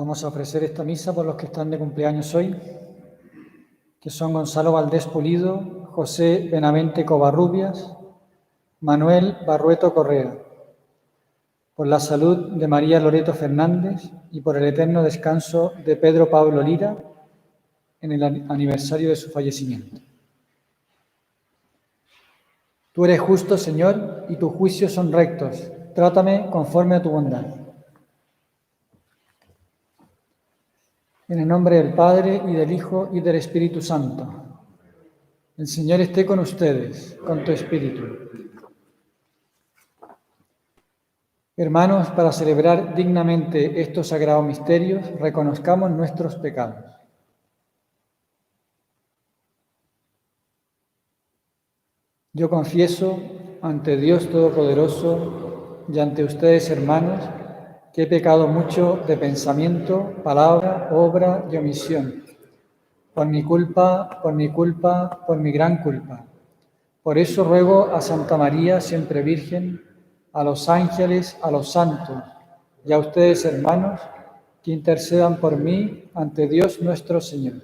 Vamos a ofrecer esta misa por los que están de cumpleaños hoy, que son Gonzalo Valdés Pulido, José Benavente Covarrubias, Manuel Barrueto Correa, por la salud de María Loreto Fernández y por el eterno descanso de Pedro Pablo Lira en el aniversario de su fallecimiento. Tú eres justo, Señor, y tus juicios son rectos. Trátame conforme a tu bondad. En el nombre del Padre, y del Hijo, y del Espíritu Santo. El Señor esté con ustedes, con tu espíritu. Hermanos, para celebrar dignamente estos sagrados misterios, reconozcamos nuestros pecados. Yo confieso ante Dios Todopoderoso y ante ustedes, hermanos, que he pecado mucho de pensamiento, palabra, obra y omisión. Por mi culpa, por mi gran culpa. Por eso ruego a Santa María, siempre Virgen, a los ángeles, a los santos y a ustedes, hermanos, que intercedan por mí ante Dios nuestro Señor.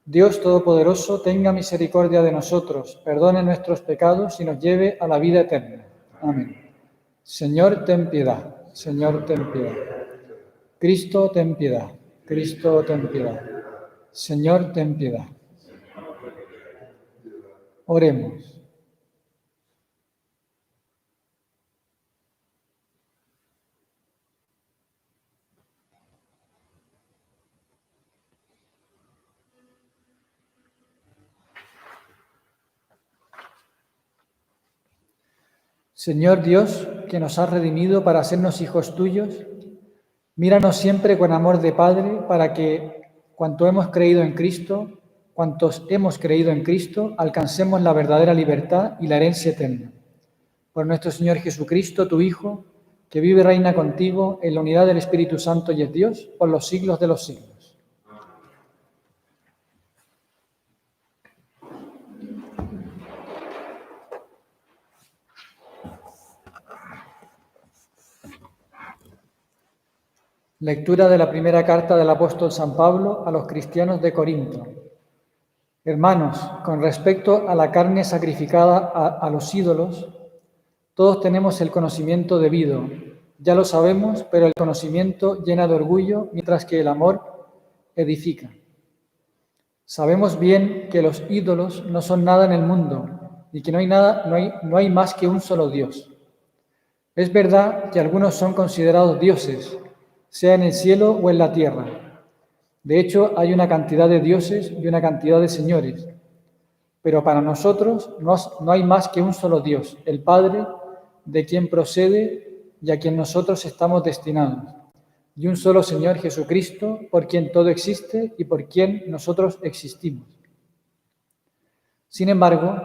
Dios Todopoderoso, tenga misericordia de nosotros, perdone nuestros pecados y nos lleve a la vida eterna. Amén. Señor, ten piedad. Señor, ten piedad. Cristo, ten piedad. Cristo, ten piedad. Señor, ten piedad. Oremos. Señor Dios, que nos has redimido para hacernos hijos tuyos, míranos siempre con amor de Padre, para que, cuantos hemos creído en Cristo, alcancemos la verdadera libertad y la herencia eterna. Por nuestro Señor Jesucristo, tu Hijo, que vive y reina contigo en la unidad del Espíritu Santo y es Dios, por los siglos de los siglos. Lectura de la primera carta del apóstol San Pablo a los cristianos de Corinto. Hermanos, con respecto a la carne sacrificada a los ídolos, todos tenemos el conocimiento debido. Ya lo sabemos, pero el conocimiento llena de orgullo, mientras que el amor edifica. Sabemos bien que los ídolos no son nada en el mundo y que no hay más que un solo Dios. Es verdad que algunos son considerados dioses, sea en el cielo o en la tierra. De hecho, hay una cantidad de dioses y una cantidad de señores. Pero para nosotros no hay más que un solo Dios, el Padre, de quien procede y a quien nosotros estamos destinados, y un solo Señor Jesucristo, por quien todo existe y por quien nosotros existimos. Sin embargo,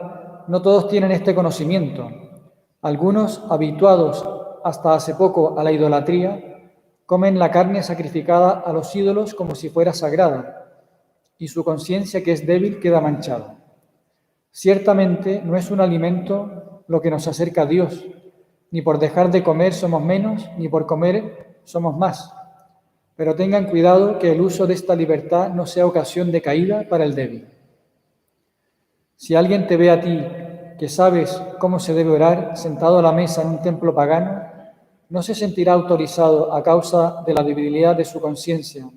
no todos tienen este conocimiento. Algunos, habituados hasta hace poco a la idolatría, comen la carne sacrificada a los ídolos como si fuera sagrada, y su conciencia, que es débil, queda manchada. Ciertamente no es un alimento lo que nos acerca a Dios, ni por dejar de comer somos menos, ni por comer somos más. Pero tengan cuidado que el uso de esta libertad no sea ocasión de caída para el débil. Si alguien te ve a ti, que sabes cómo se debe orar, sentado a la mesa en un templo pagano, ¿no se sentirá autorizado, a causa de la debilidad de su conciencia,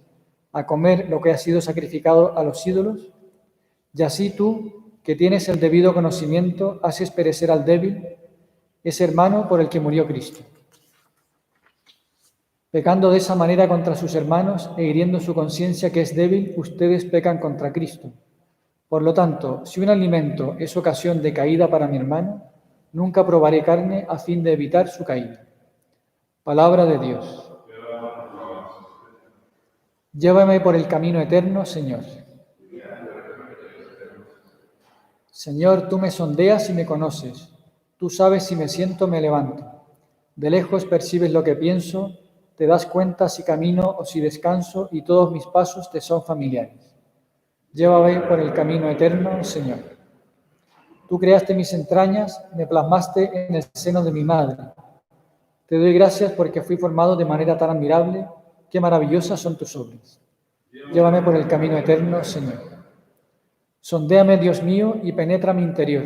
a comer lo que ha sido sacrificado a los ídolos? Y así tú, que tienes el debido conocimiento, haces perecer al débil, ese hermano por el que murió Cristo. Pecando de esa manera contra sus hermanos e hiriendo su conciencia, que es débil, ustedes pecan contra Cristo. Por lo tanto, si un alimento es ocasión de caída para mi hermano, nunca probaré carne a fin de evitar su caída. Palabra de Dios. Llévame por el camino eterno, Señor. Señor, tú me sondeas y me conoces. Tú sabes si me siento o me levanto. De lejos percibes lo que pienso, te das cuenta si camino o si descanso, y todos mis pasos te son familiares. Llévame por el camino eterno, Señor. Tú creaste mis entrañas, me plasmaste en el seno de mi madre. Te doy gracias porque fui formado de manera tan admirable qué maravillosas son tus obras. Llévame por el camino eterno, Señor. Sondéame, Dios mío, y penetra mi interior.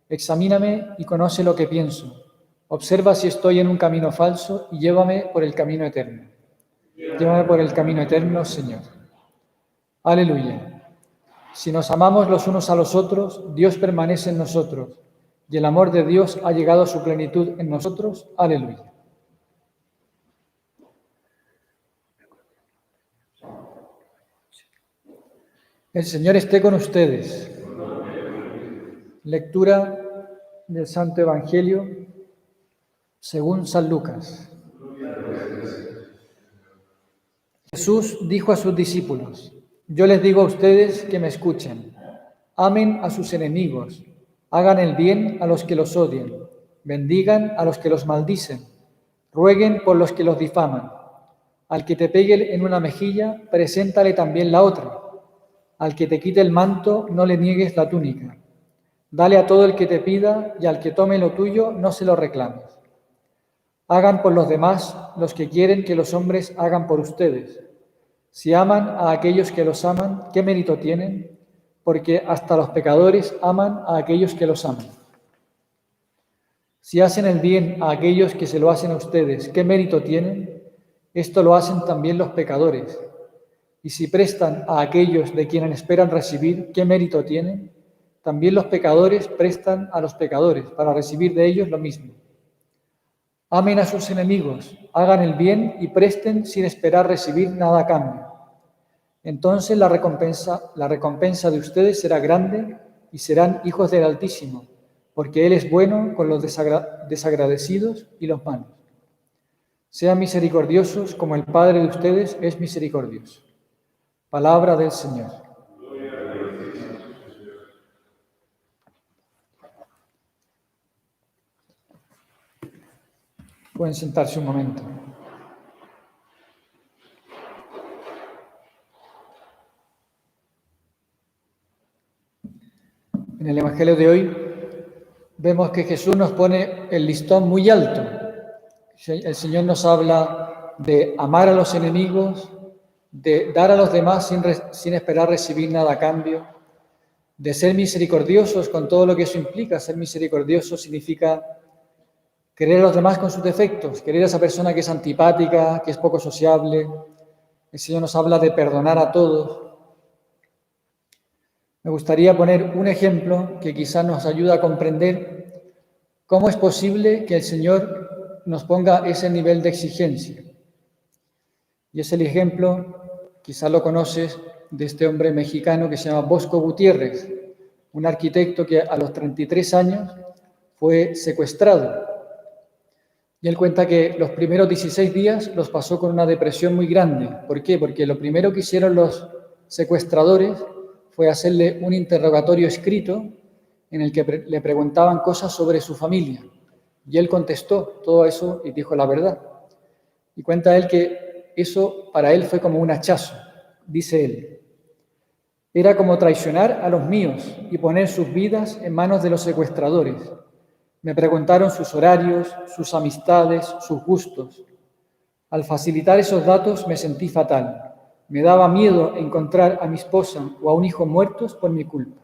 Examíname y conoce lo que pienso. Observa si estoy en un camino falso y llévame por el camino eterno. Llévame por el camino eterno, Señor. Aleluya. Si nos amamos los unos a los otros, Dios permanece en nosotros, y el amor de Dios ha llegado a su plenitud en nosotros. Aleluya. El Señor esté con ustedes. Lectura del Santo Evangelio según San Lucas. Jesús dijo a sus discípulos: yo les digo a ustedes que me escuchen. Amen a sus enemigos, hagan el bien a los que los odian, bendigan a los que los maldicen, rueguen por los que los difaman. Al que te pegue en una mejilla, preséntale también la otra. Al que te quite el manto, no le niegues la túnica. Dale a todo el que te pida, y al que tome lo tuyo, no se lo reclames. Hagan por los demás los que quieren que los hombres hagan por ustedes. Si aman a aquellos que los aman, ¿qué mérito tienen? Porque hasta los pecadores aman a aquellos que los aman. Si hacen el bien a aquellos que se lo hacen a ustedes, ¿qué mérito tienen? Esto lo hacen también los pecadores. Y si prestan a aquellos de quienes esperan recibir, ¿qué mérito tienen? También los pecadores prestan a los pecadores para recibir de ellos lo mismo. Amen a sus enemigos, hagan el bien y presten sin esperar recibir nada a cambio. Entonces la recompensa de ustedes será grande y serán hijos del Altísimo, porque Él es bueno con los desagradecidos y los malos. Sean misericordiosos como el Padre de ustedes es misericordioso. Palabra del Señor. Pueden sentarse un momento. En el Evangelio de hoy vemos que Jesús nos pone el listón muy alto. El Señor nos habla de amar a los enemigos, de dar a los demás sin esperar recibir nada a cambio, de ser misericordiosos con todo lo que eso implica. Ser misericordioso significa querer a los demás con sus defectos, querer a esa persona que es antipática, que es poco sociable. El Señor nos habla de perdonar a todos. Me gustaría poner un ejemplo que quizás nos ayude a comprender cómo es posible que el Señor nos ponga ese nivel de exigencia. Y es el ejemplo, quizás lo conoces, de este hombre mexicano que se llama Bosco Gutiérrez, un arquitecto que a los 33 años fue secuestrado. Y él cuenta que los primeros 16 días los pasó con una depresión muy grande. ¿Por qué? Porque lo primero que hicieron los secuestradores fue hacerle un interrogatorio escrito en el que le preguntaban cosas sobre su familia. Y él contestó todo eso y dijo la verdad. Y cuenta él que eso para él fue como un hachazo, dice él. Era como traicionar a los míos y poner sus vidas en manos de los secuestradores. Me preguntaron sus horarios, sus amistades, sus gustos. Al facilitar esos datos me sentí fatal. Me daba miedo encontrar a mi esposa o a un hijo muertos por mi culpa.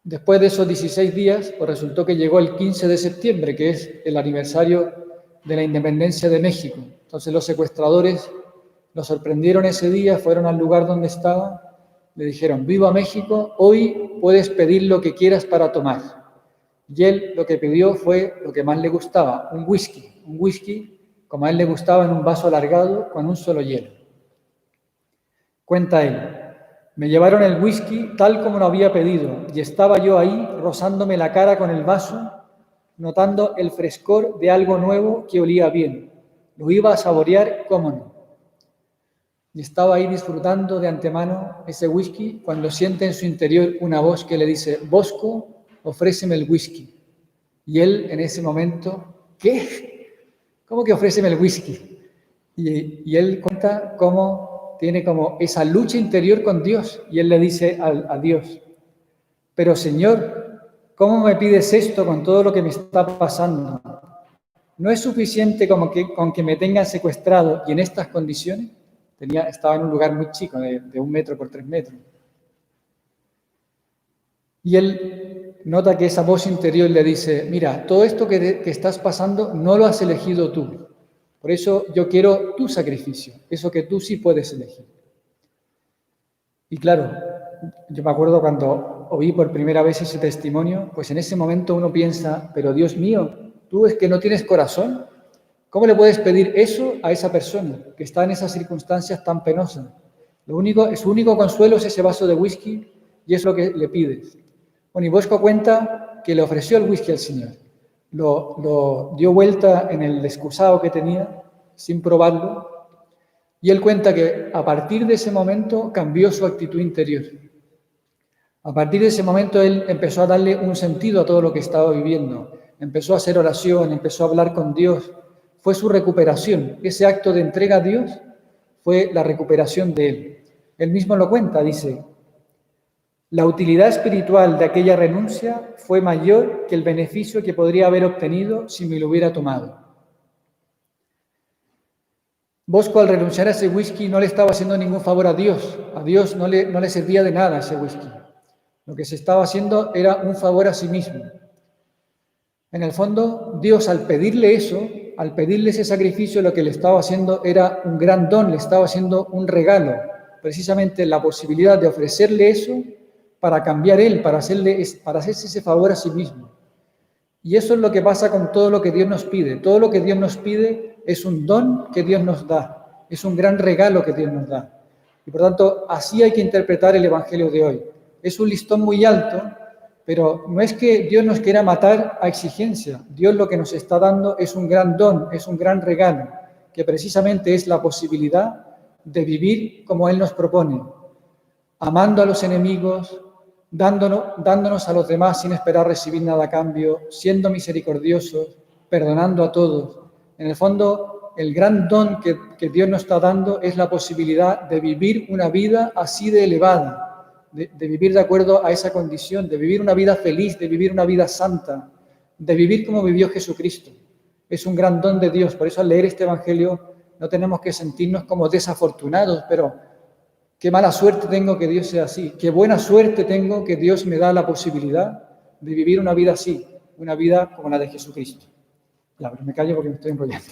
Después de esos 16 días, pues resultó que llegó el 15 de septiembre, que es el aniversario de la independencia de México. Entonces los secuestradores lo sorprendieron ese día, fueron al lugar donde estaba, le dijeron: viva México, hoy puedes pedir lo que quieras para tomar. Y él lo que pidió fue lo que más le gustaba, un whisky como a él le gustaba, en un vaso alargado con un solo hielo. Cuenta él: me llevaron el whisky tal como lo había pedido y estaba yo ahí rozándome la cara con el vaso, notando el frescor de algo nuevo que olía bien. Lo iba a saborear, cómo no. Y estaba ahí disfrutando de antemano ese whisky cuando siente en su interior una voz que le dice: Bosco, ofréceme el whisky. Y él en ese momento: ¿qué? ¿Cómo que ofréceme el whisky? Y él cuenta cómo tiene como esa lucha interior con Dios. Y él le dice a Dios: pero Señor, ¿cómo me pides esto con todo lo que me está pasando? ¿No es suficiente con que me tengan secuestrado y en estas condiciones? Estaba en un lugar muy chico, de 1 metro por 3 metros. Y él nota que esa voz interior le dice, mira, todo esto que estás pasando no lo has elegido tú. Por eso yo quiero tu sacrificio, eso que tú sí puedes elegir. Y claro, yo me acuerdo cuando oí por primera vez ese testimonio, pues en ese momento uno piensa, pero Dios mío, tú es que no tienes corazón. ¿Cómo le puedes pedir eso a esa persona que está en esas circunstancias tan penosas? Su único consuelo es ese vaso de whisky y es lo que le pides. Bueno, y Bosco cuenta que le ofreció el whisky al Señor. Lo dio vuelta en el excusado que tenía, sin probarlo, y él cuenta que a partir de ese momento cambió su actitud interior. A partir de ese momento él empezó a darle un sentido a todo lo que estaba viviendo. Empezó a hacer oración, empezó a hablar con Dios. Fue su recuperación. Ese acto de entrega a Dios fue la recuperación de él. Él mismo lo cuenta, dice, la utilidad espiritual de aquella renuncia fue mayor que el beneficio que podría haber obtenido si me lo hubiera tomado. Bosco, al renunciar a ese whisky, no le estaba haciendo ningún favor a Dios. A Dios no le servía de nada ese whisky. Lo que se estaba haciendo era un favor a sí mismo. En el fondo, Dios, al pedirle eso, al pedirle ese sacrificio, lo que le estaba haciendo era un gran don, le estaba haciendo un regalo. Precisamente la posibilidad de ofrecerle eso para cambiar él, para hacerse ese favor a sí mismo. Y eso es lo que pasa con todo lo que Dios nos pide. Todo lo que Dios nos pide es un don que Dios nos da, es un gran regalo que Dios nos da. Y por tanto, así hay que interpretar el Evangelio de hoy. Es un listón muy alto, pero no es que Dios nos quiera matar a exigencia. Dios lo que nos está dando es un gran don, es un gran regalo, que precisamente es la posibilidad de vivir como Él nos propone, amando a los enemigos, dándonos a los demás sin esperar recibir nada a cambio, siendo misericordiosos, perdonando a todos. En el fondo, el gran don que Dios nos está dando es la posibilidad de vivir una vida así de elevada, de vivir de acuerdo a esa condición, de vivir una vida feliz, de vivir una vida santa, de vivir como vivió Jesucristo. Es un gran don de Dios. Por eso al leer este Evangelio no tenemos que sentirnos como desafortunados, pero qué mala suerte tengo que Dios sea así. Qué buena suerte tengo que Dios me da la posibilidad de vivir una vida así, una vida como la de Jesucristo. Ya, pero me callo porque me estoy enrollando.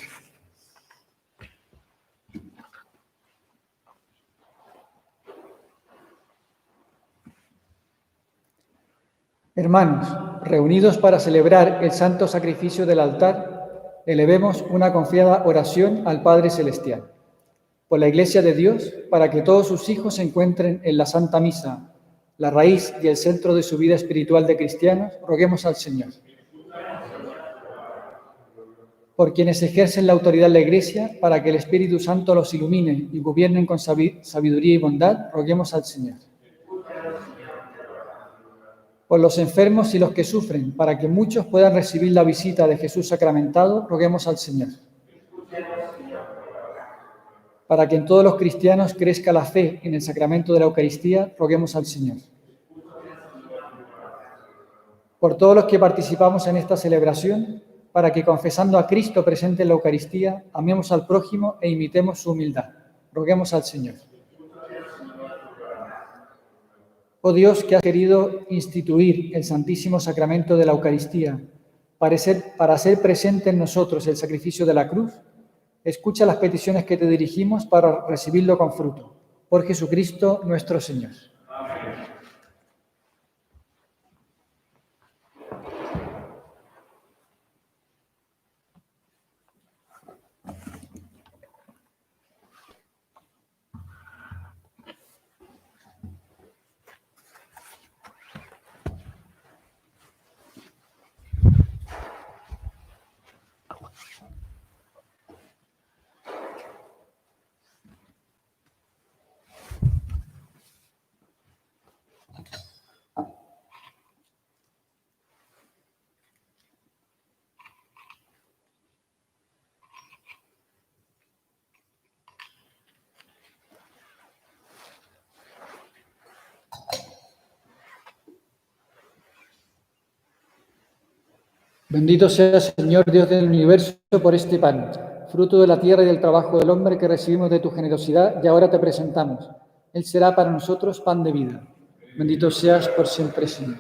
Hermanos, reunidos para celebrar el santo sacrificio del altar, elevemos una confiada oración al Padre Celestial. Por la Iglesia de Dios, para que todos sus hijos se encuentren en la Santa Misa, la raíz y el centro de su vida espiritual de cristianos, roguemos al Señor. Por quienes ejercen la autoridad en la Iglesia, para que el Espíritu Santo los ilumine y gobiernen con sabiduría y bondad, roguemos al Señor. Por los enfermos y los que sufren, para que muchos puedan recibir la visita de Jesús sacramentado, roguemos al Señor. Para que en todos los cristianos crezca la fe en el sacramento de la Eucaristía, roguemos al Señor. Por todos los que participamos en esta celebración, para que confesando a Cristo presente en la Eucaristía, amemos al prójimo e imitemos su humildad. Roguemos al Señor. Oh Dios, que has querido instituir el Santísimo Sacramento de la Eucaristía para hacer presente en nosotros el sacrificio de la cruz, escucha las peticiones que te dirigimos para recibirlo con fruto. Por Jesucristo nuestro Señor. Bendito sea, Señor Dios del universo, por este pan, fruto de la tierra y del trabajo del hombre que recibimos de tu generosidad y ahora te presentamos. Él será para nosotros pan de vida. Bendito seas por siempre, Señor.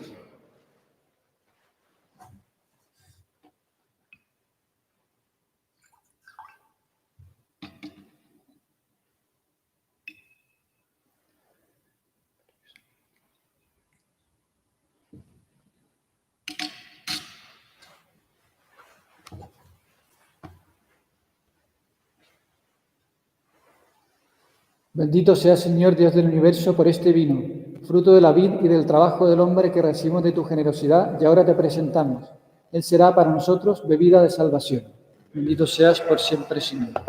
Bendito sea, Señor Dios del universo, por este vino, fruto de la vid y del trabajo del hombre que recibimos de tu generosidad y ahora te presentamos. Él será para nosotros bebida de salvación. Bendito seas por siempre, Señor.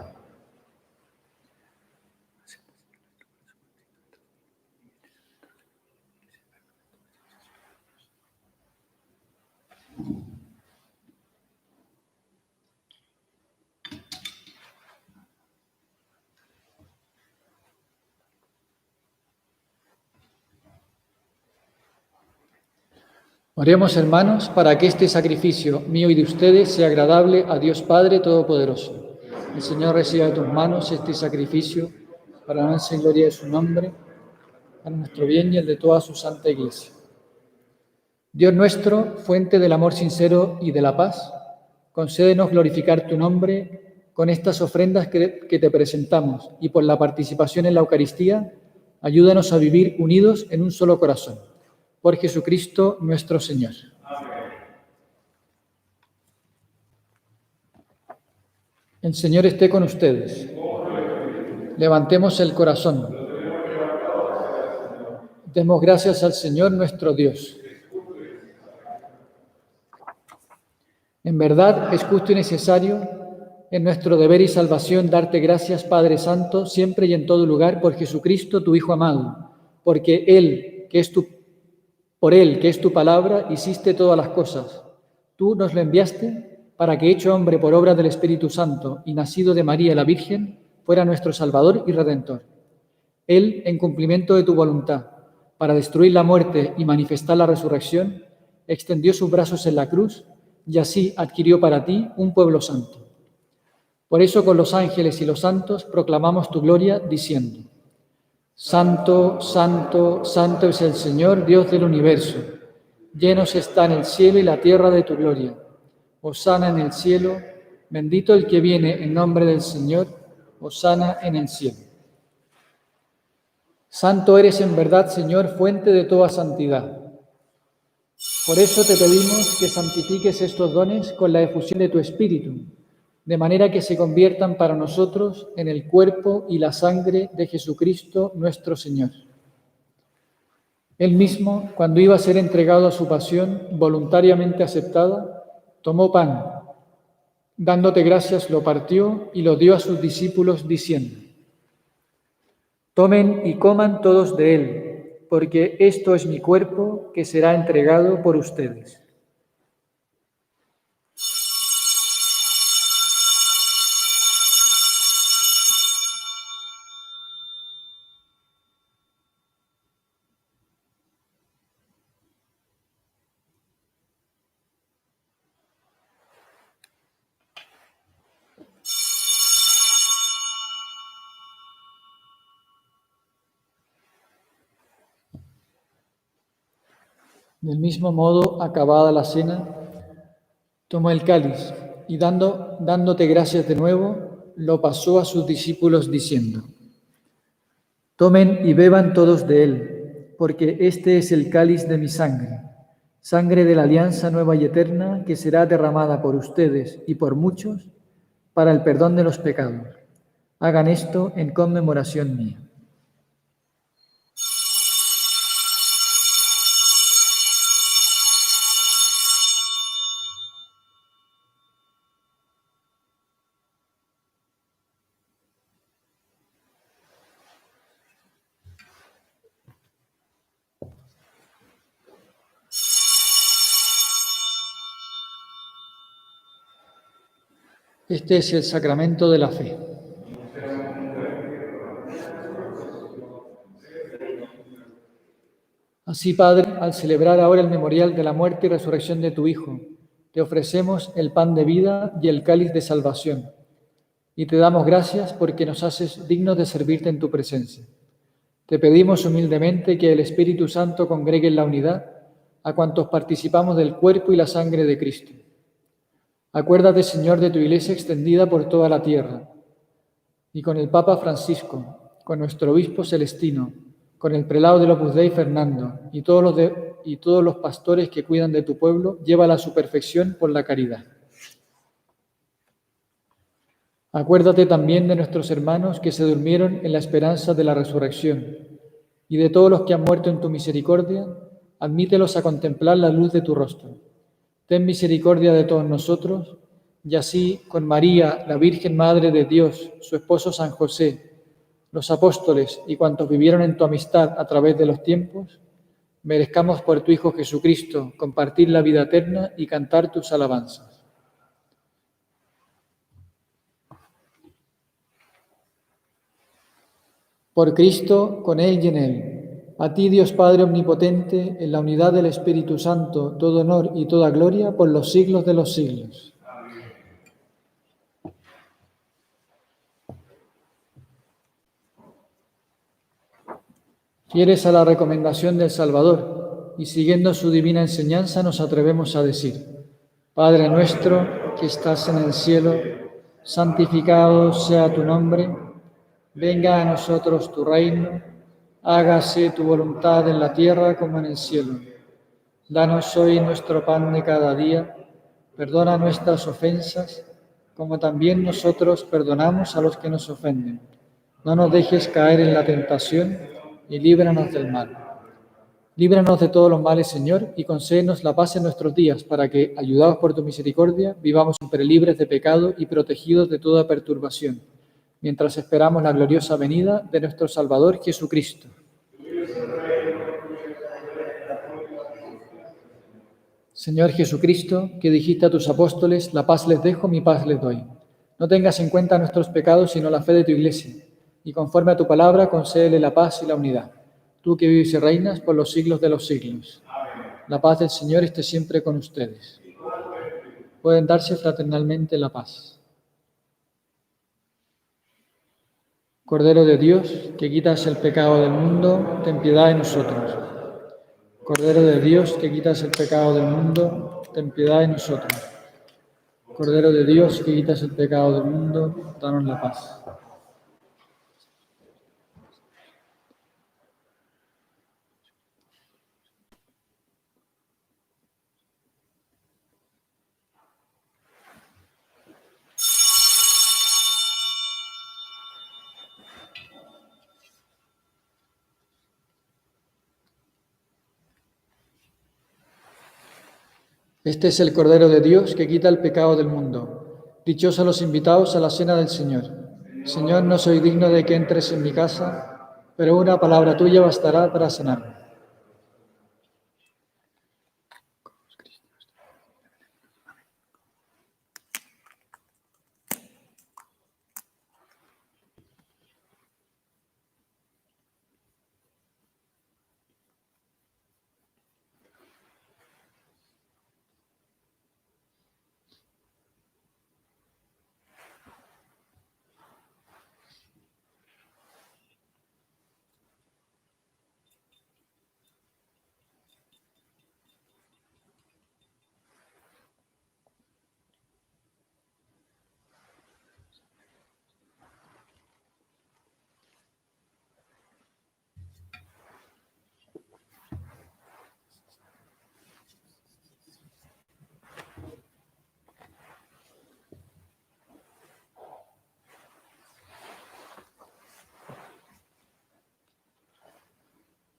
Oremos, hermanos, para que este sacrificio mío y de ustedes sea agradable a Dios Padre Todopoderoso. El Señor reciba de tus manos este sacrificio para la honra y gloria de su nombre, para nuestro bien y el de toda su santa Iglesia. Dios nuestro, fuente del amor sincero y de la paz, concédenos glorificar tu nombre con estas ofrendas que te presentamos y por la participación en la Eucaristía, ayúdanos a vivir unidos en un solo corazón. Por Jesucristo nuestro Señor. El Señor esté con ustedes. Levantemos el corazón. Demos gracias al Señor nuestro Dios. En verdad es justo y necesario, en nuestro deber y salvación, darte gracias, Padre Santo, siempre y en todo lugar, por Jesucristo, tu Hijo amado, porque por Él, que es tu palabra, hiciste todas las cosas. Tú nos lo enviaste para que, hecho hombre por obra del Espíritu Santo y nacido de María la Virgen, fuera nuestro Salvador y Redentor. Él, en cumplimiento de tu voluntad, para destruir la muerte y manifestar la resurrección, extendió sus brazos en la cruz y así adquirió para ti un pueblo santo. Por eso con los ángeles y los santos proclamamos tu gloria diciendo: Santo, santo, santo es el Señor, Dios del universo. Llenos están el cielo y la tierra de tu gloria. Hosana en el cielo, bendito el que viene en nombre del Señor, hosana en el cielo. Santo eres en verdad, Señor, fuente de toda santidad. Por eso te pedimos que santifiques estos dones con la efusión de tu Espíritu, de manera que se conviertan para nosotros en el cuerpo y la sangre de Jesucristo nuestro Señor. Él mismo, cuando iba a ser entregado a su pasión voluntariamente aceptada, tomó pan, dándote gracias, lo partió y lo dio a sus discípulos diciendo: Tomen y coman todos de él, porque esto es mi cuerpo que será entregado por ustedes. Del mismo modo, acabada la cena, tomó el cáliz y dándote gracias de nuevo, lo pasó a sus discípulos diciendo: Tomen y beban todos de él, porque este es el cáliz de mi sangre, sangre de la alianza nueva y eterna que será derramada por ustedes y por muchos para el perdón de los pecados. Hagan esto en conmemoración mía. Este es el sacramento de la fe. Así, Padre, al celebrar ahora el memorial de la muerte y resurrección de tu Hijo, te ofrecemos el pan de vida y el cáliz de salvación, y te damos gracias porque nos haces dignos de servirte en tu presencia. Te pedimos humildemente que el Espíritu Santo congregue en la unidad a cuantos participamos del cuerpo y la sangre de Cristo. Acuérdate, Señor, de tu Iglesia extendida por toda la tierra, y con el Papa Francisco, con nuestro Obispo Celestino, con el prelado del Opus Dei Fernando, y todos los pastores que cuidan de tu pueblo, llévala a su perfección por la caridad. Acuérdate también de nuestros hermanos que se durmieron en la esperanza de la resurrección, y de todos los que han muerto en tu misericordia, admítelos a contemplar la luz de tu rostro. Ten misericordia de todos nosotros, y así, con María, la Virgen Madre de Dios, su esposo San José, los apóstoles y cuantos vivieron en tu amistad a través de los tiempos, merezcamos por tu Hijo Jesucristo compartir la vida eterna y cantar tus alabanzas. Por Cristo, con Él y en Él, a ti, Dios Padre Omnipotente, en la unidad del Espíritu Santo, todo honor y toda gloria por los siglos de los siglos. Fieles a la recomendación del Salvador y siguiendo su divina enseñanza, nos atrevemos a decir: Padre nuestro que estás en el cielo, santificado sea tu nombre, venga a nosotros tu reino, hágase tu voluntad en la tierra como en el cielo. Danos hoy nuestro pan de cada día, perdona nuestras ofensas, como también nosotros perdonamos a los que nos ofenden. No nos dejes caer en la tentación y líbranos del mal. Líbranos de todos los males, Señor, y concédenos la paz en nuestros días, para que, ayudados por tu misericordia, vivamos siempre libres de pecado y protegidos de toda perturbación, mientras esperamos la gloriosa venida de nuestro Salvador Jesucristo. Señor Jesucristo, que dijiste a tus apóstoles: la paz les dejo, mi paz les doy. No tengas en cuenta nuestros pecados, sino la fe de tu Iglesia, y conforme a tu palabra, concédele la paz y la unidad. Tú que vives y reinas por los siglos de los siglos. La paz del Señor esté siempre con ustedes. Pueden darse fraternalmente la paz. Cordero de Dios, que quitas el pecado del mundo, ten piedad de nosotros. Cordero de Dios, que quitas el pecado del mundo, ten piedad de nosotros. Cordero de Dios, que quitas el pecado del mundo, danos la paz. Este es el Cordero de Dios que quita el pecado del mundo. Dichosos los invitados a la cena del Señor. Señor, no soy digno de que entres en mi casa, pero una palabra tuya bastará para sanarme.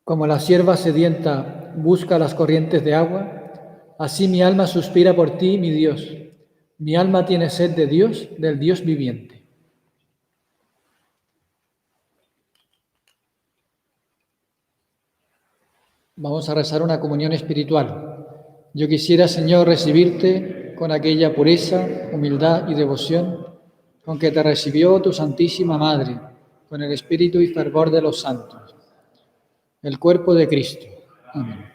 Como la sierva sedienta busca las corrientes de agua, así mi alma suspira por ti, mi Dios. Mi alma tiene sed de Dios, del Dios viviente. Vamos a rezar una comunión espiritual. Yo quisiera, Señor, recibirte con aquella pureza, humildad y devoción con que te recibió tu Santísima Madre, con el espíritu y fervor de los santos. El cuerpo de Cristo. Amén.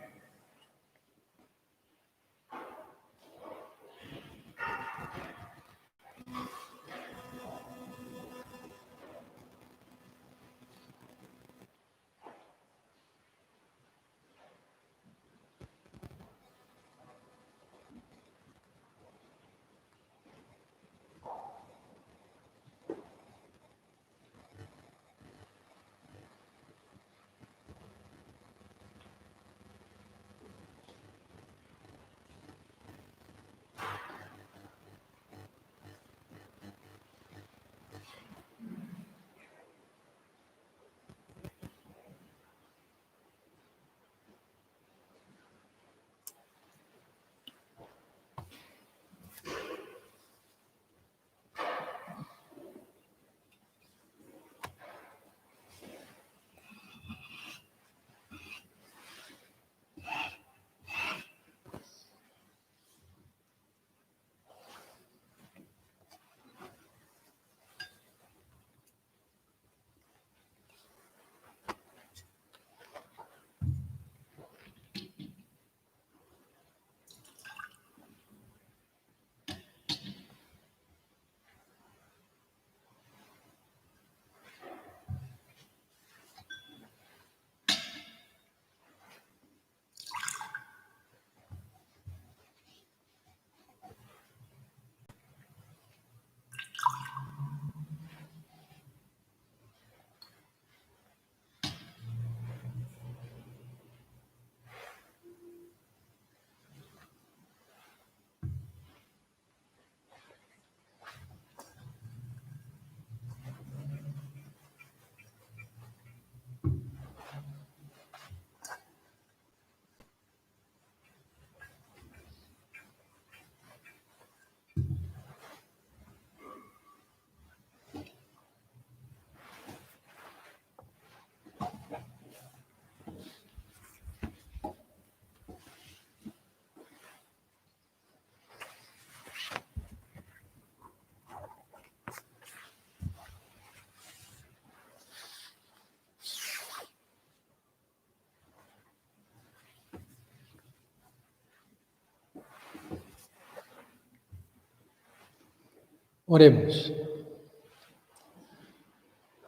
Oremos.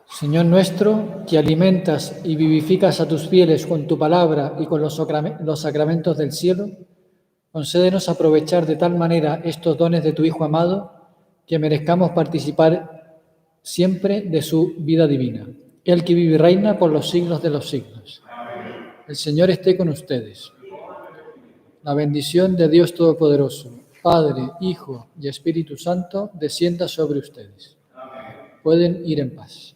Señor nuestro, que alimentas y vivificas a tus fieles con tu palabra y con los sacramentos del cielo, concédenos aprovechar de tal manera estos dones de tu Hijo amado, que merezcamos participar siempre de su vida divina. Él que vive y reina por los siglos de los siglos. El Señor esté con ustedes. La bendición de Dios Todopoderoso, Padre, Hijo y Espíritu Santo, descienda sobre ustedes. Pueden ir en paz.